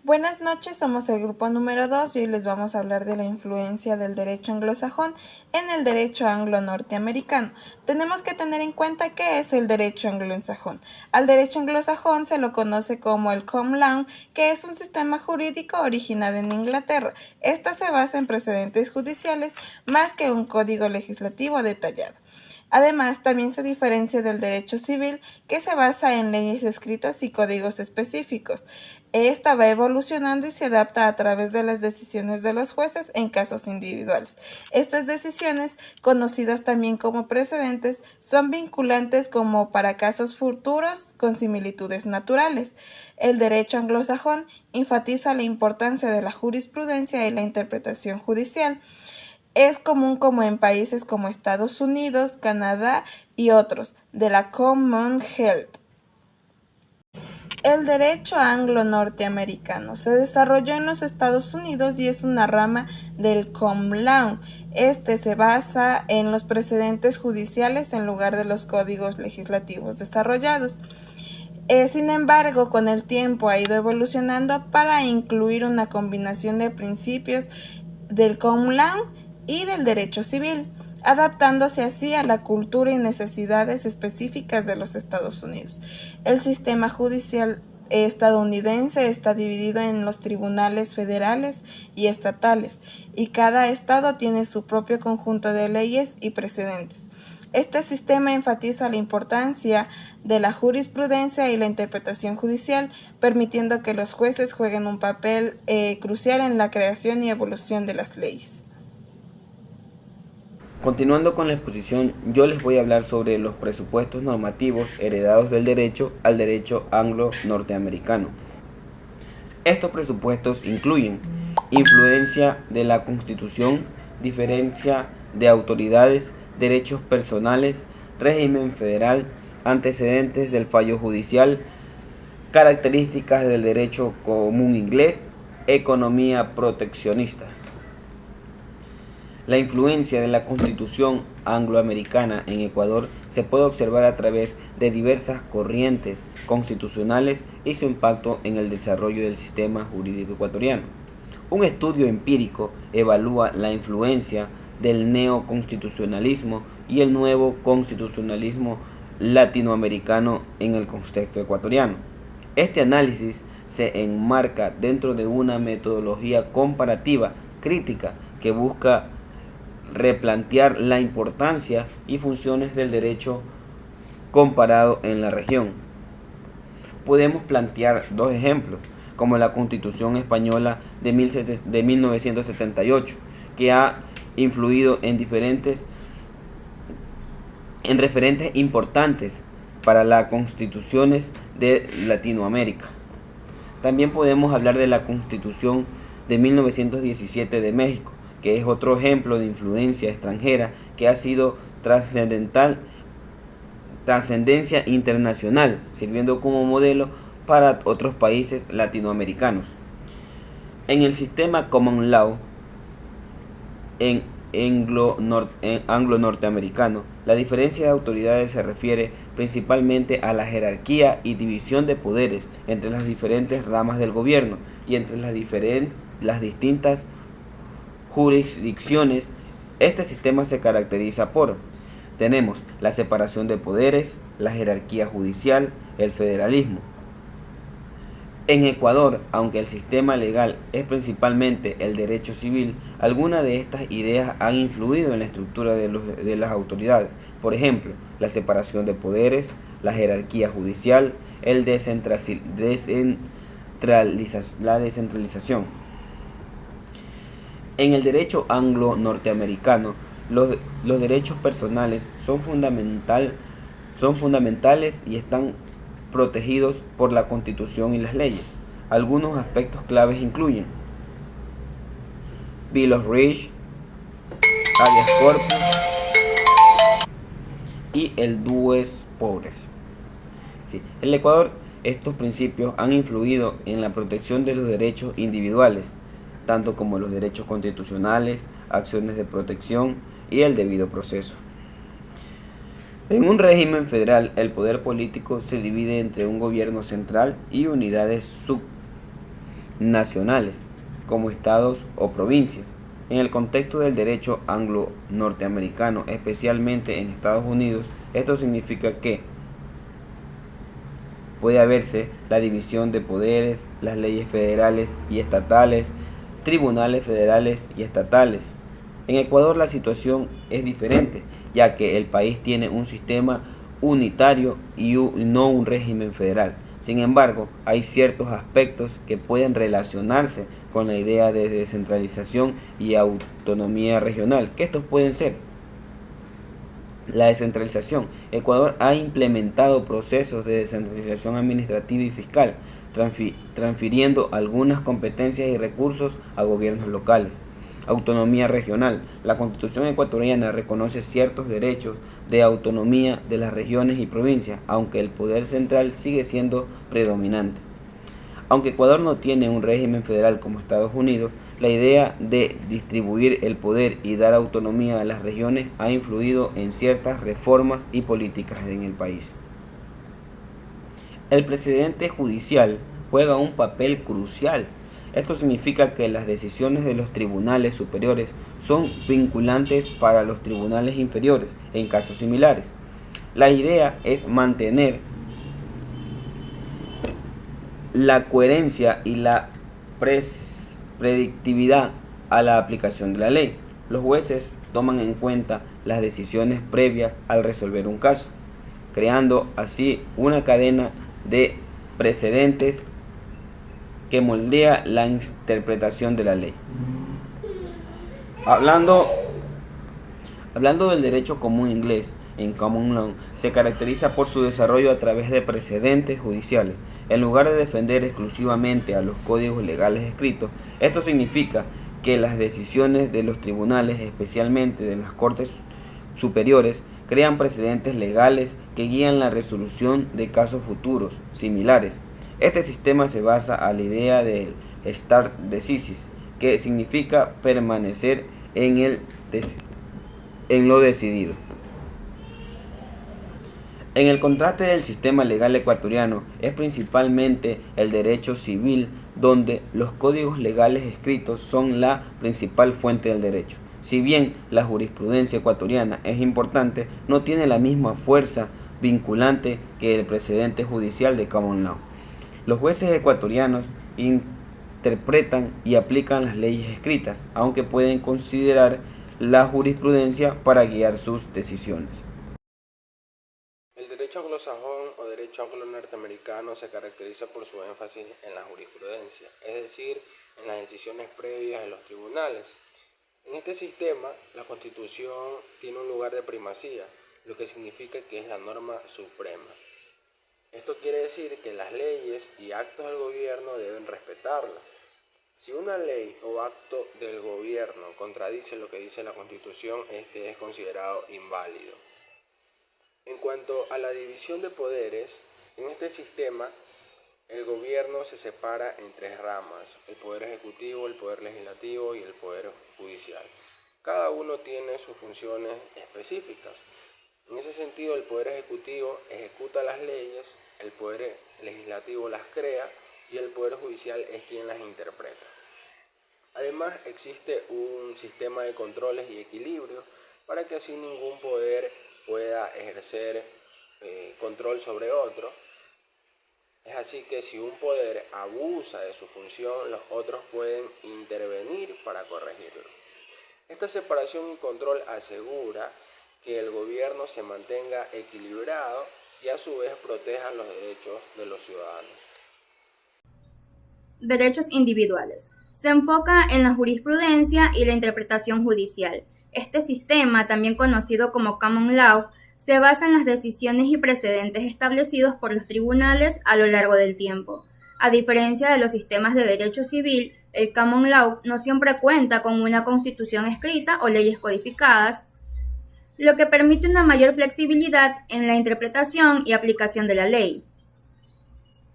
Buenas noches, somos el grupo número 2 y hoy les vamos a hablar de la influencia del derecho anglosajón en el derecho anglo-norteamericano. Tenemos que tener en cuenta qué es el derecho anglosajón. Al derecho anglosajón se lo conoce como el Common Law, que es un sistema jurídico originado en Inglaterra. Esta se basa en precedentes judiciales más que un código legislativo detallado. Además, también se diferencia del derecho civil, que se basa en leyes escritas y códigos específicos. Esta va evolucionando y se adapta a través de las decisiones de los jueces en casos individuales. Estas decisiones, conocidas también como precedentes, son vinculantes como para casos futuros con similitudes naturales. El derecho anglosajón enfatiza la importancia de la jurisprudencia y la interpretación judicial. Es común como en países como Estados Unidos, Canadá y otros, de la Commonwealth. El derecho anglo-norteamericano se desarrolló en los Estados Unidos y es una rama del Common Law. Este se basa en los precedentes judiciales en lugar de los códigos legislativos desarrollados. Sin embargo, con el tiempo ha ido evolucionando para incluir una combinación de principios del Common Law y del derecho civil, adaptándose así a la cultura y necesidades específicas de los Estados Unidos. El sistema judicial estadounidense está dividido en los tribunales federales y estatales, y cada estado tiene su propio conjunto de leyes y precedentes. Este sistema enfatiza la importancia de la jurisprudencia y la interpretación judicial, permitiendo que los jueces jueguen un papel crucial en la creación y evolución de las leyes. Continuando con la exposición, yo les voy a hablar sobre los presupuestos normativos heredados del derecho al derecho anglo-norteamericano. Estos presupuestos incluyen influencia de la Constitución, diferencia de autoridades, derechos personales, régimen federal, antecedentes del fallo judicial, características del derecho común inglés, economía proteccionista. La influencia de la Constitución angloamericana en Ecuador se puede observar a través de diversas corrientes constitucionales y su impacto en el desarrollo del sistema jurídico ecuatoriano. Un estudio empírico evalúa la influencia del neoconstitucionalismo y el nuevo constitucionalismo latinoamericano en el contexto ecuatoriano. Este análisis se enmarca dentro de una metodología comparativa crítica que busca replantear la importancia y funciones del derecho comparado en la región. Podemos plantear dos ejemplos, como la Constitución Española de 1978, que ha influido en referentes importantes para las constituciones de Latinoamérica. También podemos hablar de la Constitución de 1917 de México, que es otro ejemplo de influencia extranjera que ha sido trascendencia internacional, sirviendo como modelo para otros países latinoamericanos. En el sistema Common Law en anglo-norteamericano, la diferencia de autoridades se refiere principalmente a la jerarquía y división de poderes entre las diferentes ramas del gobierno y entre las distintas jurisdicciones. Este sistema se caracteriza por: tenemos la separación de poderes, la jerarquía judicial, el federalismo. En Ecuador, aunque el sistema legal es principalmente el derecho civil, algunas de estas ideas han influido en la estructura de las autoridades. Por ejemplo, la separación de poderes, la jerarquía judicial, la descentralización. En el derecho anglo-norteamericano, los derechos personales son fundamentales y están protegidos por la Constitución y las leyes. Algunos aspectos claves incluyen Bill of Rights, habeas corpus y el dues pobres. Sí, en el Ecuador, estos principios han influido en la protección de los derechos individuales, tanto como los derechos constitucionales, acciones de protección y el debido proceso. En un régimen federal, el poder político se divide entre un gobierno central y unidades nacionales, como estados o provincias. En el contexto del derecho anglo-norteamericano, especialmente en Estados Unidos, esto significa que puede haberse la división de poderes, las leyes federales y estatales, tribunales federales y estatales. En Ecuador la situación es diferente, ya que el país tiene un sistema unitario y no un régimen federal. Sin embargo, hay ciertos aspectos que pueden relacionarse con la idea de descentralización y autonomía regional. ¿Qué estos pueden ser? La descentralización. Ecuador ha implementado procesos de descentralización administrativa y fiscal, transfiriendo algunas competencias y recursos a gobiernos locales. Autonomía regional. La Constitución ecuatoriana reconoce ciertos derechos de autonomía de las regiones y provincias, aunque el poder central sigue siendo predominante. Aunque Ecuador no tiene un régimen federal como Estados Unidos, la idea de distribuir el poder y dar autonomía a las regiones ha influido en ciertas reformas y políticas en el país. El precedente judicial juega un papel crucial. Esto significa que las decisiones de los tribunales superiores son vinculantes para los tribunales inferiores en casos similares. La idea es mantener la coherencia y la predictividad a la aplicación de la ley. Los jueces toman en cuenta las decisiones previas al resolver un caso, creando así una cadena de precedentes que moldea la interpretación de la ley. Hablando del derecho común inglés, en Common Law, se caracteriza por su desarrollo a través de precedentes judiciales. En lugar de defender exclusivamente a los códigos legales escritos, esto significa que las decisiones de los tribunales, especialmente de las cortes superiores, crean precedentes legales que guían la resolución de casos futuros similares. Este sistema se basa a la idea del stare decisis, que significa permanecer en lo decidido. En el contraste del sistema legal ecuatoriano es principalmente el derecho civil donde los códigos legales escritos son la principal fuente del derecho. Si bien la jurisprudencia ecuatoriana es importante, no tiene la misma fuerza vinculante que el precedente judicial de Common Law. Los jueces ecuatorianos interpretan y aplican las leyes escritas, aunque pueden considerar la jurisprudencia para guiar sus decisiones. El derecho anglosajón o derecho anglo-norteamericano se caracteriza por su énfasis en la jurisprudencia, es decir, en las decisiones previas de los tribunales. En este sistema, la Constitución tiene un lugar de primacía, lo que significa que es la norma suprema. Esto quiere decir que las leyes y actos del gobierno deben respetarla. Si una ley o acto del gobierno contradice lo que dice la Constitución, este es considerado inválido. En cuanto a la división de poderes, en este sistema el gobierno se separa en tres ramas: el poder ejecutivo, el poder legislativo y el poder judicial. Cada uno tiene sus funciones específicas. En ese sentido, el poder ejecutivo ejecuta las leyes, el poder legislativo las crea y el poder judicial es quien las interpreta. Además, existe un sistema de controles y equilibrio para que así ningún poder pueda ejercer control sobre otro. Es así que si un poder abusa de su función, los otros pueden intervenir para corregirlo. Esta separación y control asegura que el gobierno se mantenga equilibrado y a su vez proteja los derechos de los ciudadanos. Derechos individuales. Se enfoca en la jurisprudencia y la interpretación judicial. Este sistema, también conocido como Common Law, se basa en las decisiones y precedentes establecidos por los tribunales a lo largo del tiempo. A diferencia de los sistemas de derecho civil, el Common Law no siempre cuenta con una constitución escrita o leyes codificadas, lo que permite una mayor flexibilidad en la interpretación y aplicación de la ley.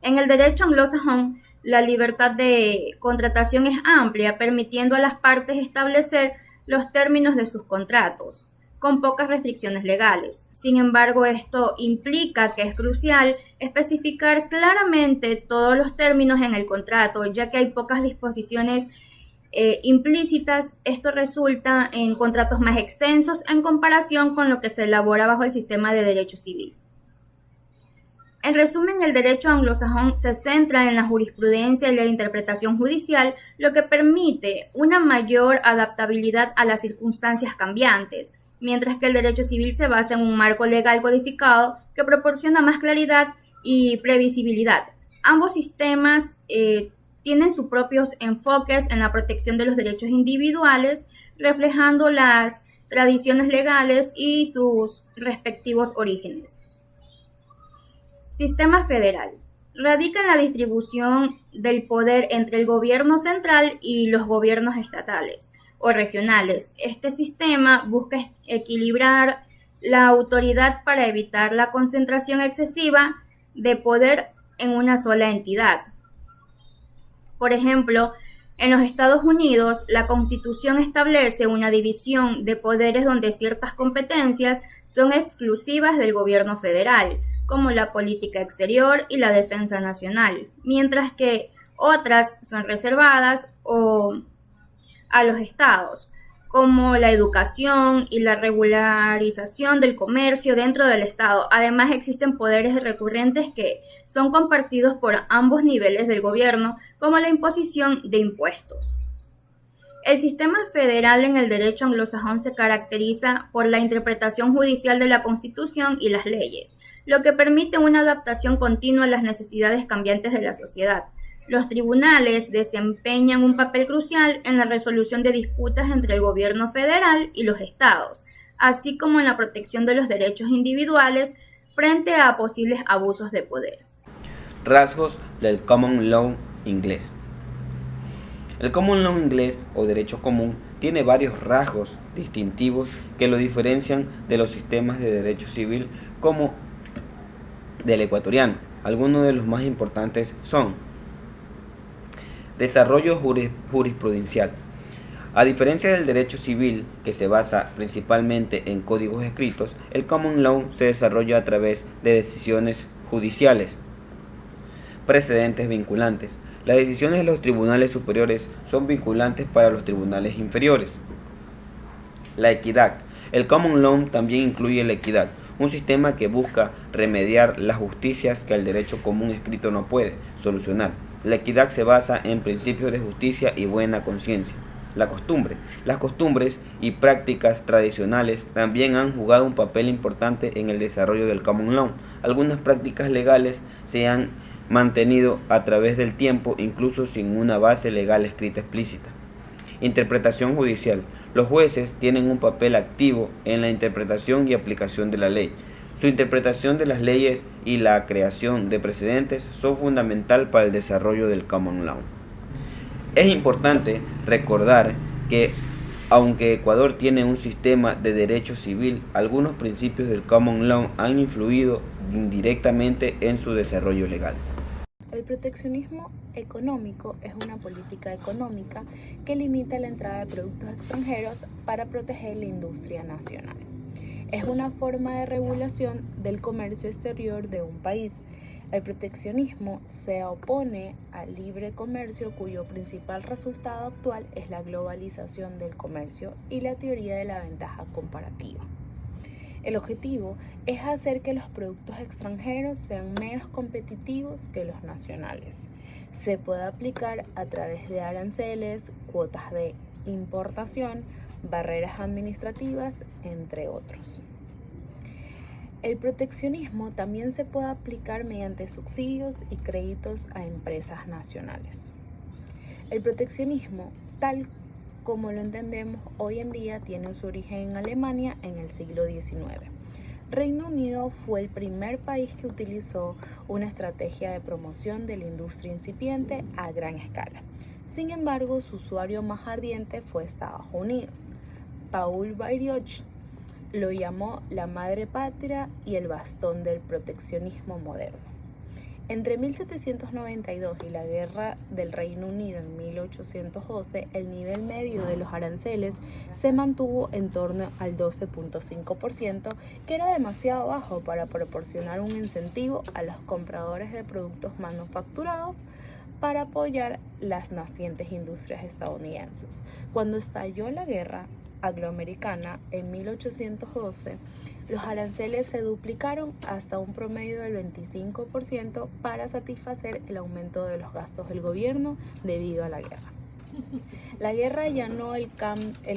En el derecho anglosajón, la libertad de contratación es amplia, permitiendo a las partes establecer los términos de sus contratos. con pocas restricciones legales. Sin embargo, esto implica que es crucial especificar claramente todos los términos en el contrato, ya que hay pocas disposiciones implícitas. Esto resulta en contratos más extensos en comparación con lo que se elabora bajo el sistema de derecho civil. En resumen, el derecho anglosajón se centra en la jurisprudencia y la interpretación judicial, lo que permite una mayor adaptabilidad a las circunstancias cambiantes, mientras que el derecho civil se basa en un marco legal codificado que proporciona más claridad y previsibilidad. Ambos sistemas tienen sus propios enfoques en la protección de los derechos individuales, reflejando las tradiciones legales y sus respectivos orígenes. Sistema federal. Radica en la distribución del poder entre el gobierno central y los gobiernos estatales o regionales. Este sistema busca equilibrar la autoridad para evitar la concentración excesiva de poder en una sola entidad. Por ejemplo, en los Estados Unidos, la Constitución establece una división de poderes donde ciertas competencias son exclusivas del gobierno federal, como la política exterior y la defensa nacional, mientras que otras son reservadas a los estados, como la educación y la regularización del comercio dentro del estado. Además, existen poderes recurrentes que son compartidos por ambos niveles del gobierno, como la imposición de impuestos. El sistema federal en el derecho anglosajón se caracteriza por la interpretación judicial de la Constitución y las leyes, lo que permite una adaptación continua a las necesidades cambiantes de la sociedad. Los tribunales desempeñan un papel crucial en la resolución de disputas entre el gobierno federal y los estados, así como en la protección de los derechos individuales frente a posibles abusos de poder. Rasgos del Common Law inglés. El Common Law inglés o derecho común tiene varios rasgos distintivos que lo diferencian de los sistemas de derecho civil como del ecuatoriano. Algunos de los más importantes son: desarrollo jurisprudencial. A diferencia del derecho civil, que se basa principalmente en códigos escritos, el Common Law se desarrolla a través de decisiones judiciales. Precedentes vinculantes. Las decisiones de los tribunales superiores son vinculantes para los tribunales inferiores. La equidad. El Common Law también incluye la equidad, un sistema que busca remediar las justicias que el derecho común escrito no puede solucionar. La equidad se basa en principios de justicia y buena conciencia. La costumbre. Las costumbres y prácticas tradicionales también han jugado un papel importante en el desarrollo del Common Law. Algunas prácticas legales se han mantenido a través del tiempo, incluso sin una base legal escrita explícita. Interpretación judicial. Los jueces tienen un papel activo en la interpretación y aplicación de la ley. Su interpretación de las leyes y la creación de precedentes son fundamental para el desarrollo del Common Law. Es importante recordar que, aunque Ecuador tiene un sistema de derecho civil, algunos principios del Common Law han influido indirectamente en su desarrollo legal. El proteccionismo económico es una política económica que limita la entrada de productos extranjeros para proteger la industria nacional. Es una forma de regulación del comercio exterior de un país. El proteccionismo se opone al libre comercio, cuyo principal resultado actual es la globalización del comercio y la teoría de la ventaja comparativa. El objetivo es hacer que los productos extranjeros sean menos competitivos que los nacionales. Se puede aplicar a través de aranceles, cuotas de importación, barreras administrativas, entre otros. El proteccionismo también se puede aplicar mediante subsidios y créditos a empresas nacionales. El proteccionismo, tal como lo entendemos hoy en día, tiene su origen en Alemania en el siglo XIX. Reino Unido fue el primer país que utilizó una estrategia de promoción de la industria incipiente a gran escala. Sin embargo, su usuario más ardiente fue Estados Unidos. Paul Weyrauch lo llamó la madre patria y el bastón del proteccionismo moderno. Entre 1792 y la Guerra del Reino Unido en 1812, el nivel medio de los aranceles se mantuvo en torno al 12.5%, que era demasiado bajo para proporcionar un incentivo a los compradores de productos manufacturados para apoyar las nacientes industrias estadounidenses. Cuando estalló la guerra angloamericana en 1812, los aranceles se duplicaron hasta un promedio del 25% para satisfacer el aumento de los gastos del gobierno debido a la guerra. La guerra allanó el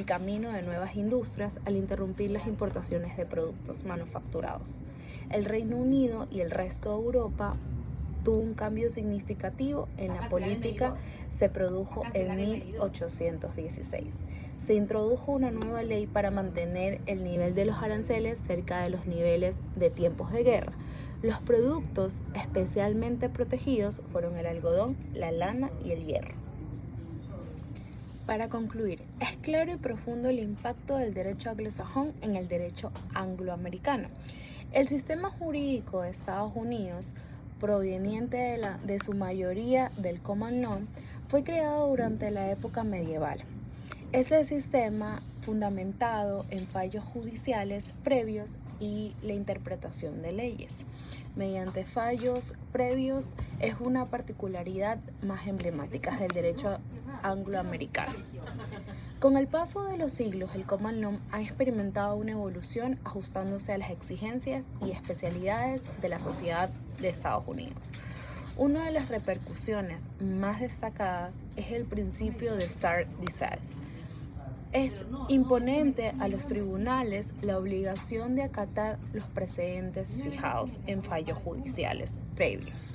camino de nuevas industrias al interrumpir las importaciones de productos manufacturados. El Reino Unido y el resto de Europa tuvo un cambio significativo en la política, se produjo en 1816. Se introdujo una nueva ley para mantener el nivel de los aranceles cerca de los niveles de tiempos de guerra. Los productos especialmente protegidos fueron el algodón, la lana y el hierro. Para concluir, es claro y profundo el impacto del derecho anglosajón en el derecho angloamericano. El sistema jurídico de Estados Unidos, proveniente de su mayoría del Common Law, fue creado durante la época medieval. Ese sistema fundamentado en fallos judiciales previos y la interpretación de leyes mediante fallos previos es una particularidad más emblemática del derecho angloamericano. Con el paso de los siglos, el Common Law ha experimentado una evolución ajustándose a las exigencias y especialidades de la sociedad de Estados Unidos. Una de las repercusiones más destacadas es el principio de stare decisis. Es imponente a los tribunales la obligación de acatar los precedentes fijados en fallos judiciales previos.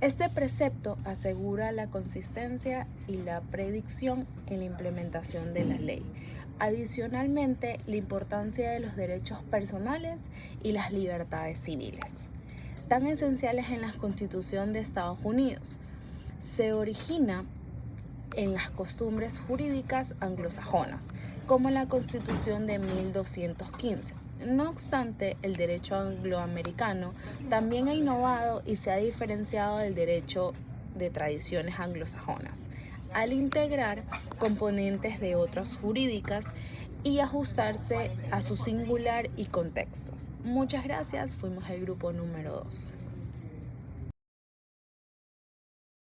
Este precepto asegura la consistencia y la predicción en la implementación de la ley. Adicionalmente, la importancia de los derechos personales y las libertades civiles, tan esenciales en la Constitución de Estados Unidos, se origina en las costumbres jurídicas anglosajonas, como la Constitución de 1215. No obstante, el derecho angloamericano también ha innovado y se ha diferenciado del derecho de tradiciones anglosajonas, al integrar componentes de otras jurídicas y ajustarse a su singular y contexto. Muchas gracias, fuimos el grupo número 2.